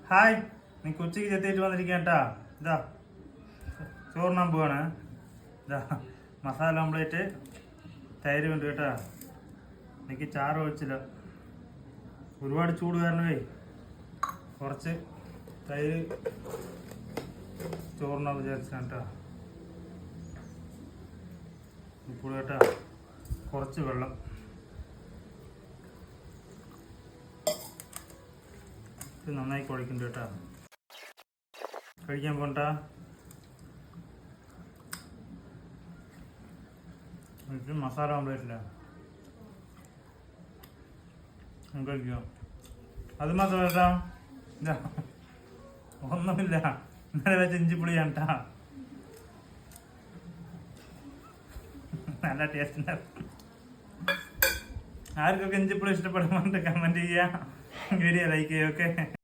Hi, നീ കൊച്ചിക്ക് ചെത്തിയിട്ട് വന്നിരിക്കട്ടാ. ഇതാ ചോറിനാൻ പോവാണ്. ഇതാ മസാല ഓംപ്ലേറ്റ്, തൈര് ഉണ്ട് കേട്ടാ. എനിക്ക് ചാറ് ഒഴിച്ചില്ല, ഒരുപാട് ചൂട് കാരണമേ കുറച്ച് തൈര് ചോറിനാ വിചാരിച്ചാണ് കേട്ടാ. ഇപ്പോൾ കേട്ടാ കുറച്ച് വെള്ളം. ഇത് നന്നായി കുഴക്കുന്നുണ്ട് കേട്ടാ. കഴിക്കാൻ പോണ്ട. ഇത് മസാല ഓംപ്ലേറ്റില്ല, കഴിക്കാം. അത് മാത്രം കേട്ടാ, ഇതാ ഒന്നുമില്ല, ഇന്നലെ വെച്ച് ഇഞ്ചിപ്പുളിയാണ് കേട്ടാ. നല്ല ടേസ്റ്റ് ഉണ്ട്. ആർക്കൊക്കെ ഇഞ്ചിപ്പുളി ഇഷ്ടപ്പെടുന്നുണ്ട് കമന്റ് ചെയ്യുക, വീഡിയോ ലൈക്ക് ചെയ്യുക. ഓക്കെ.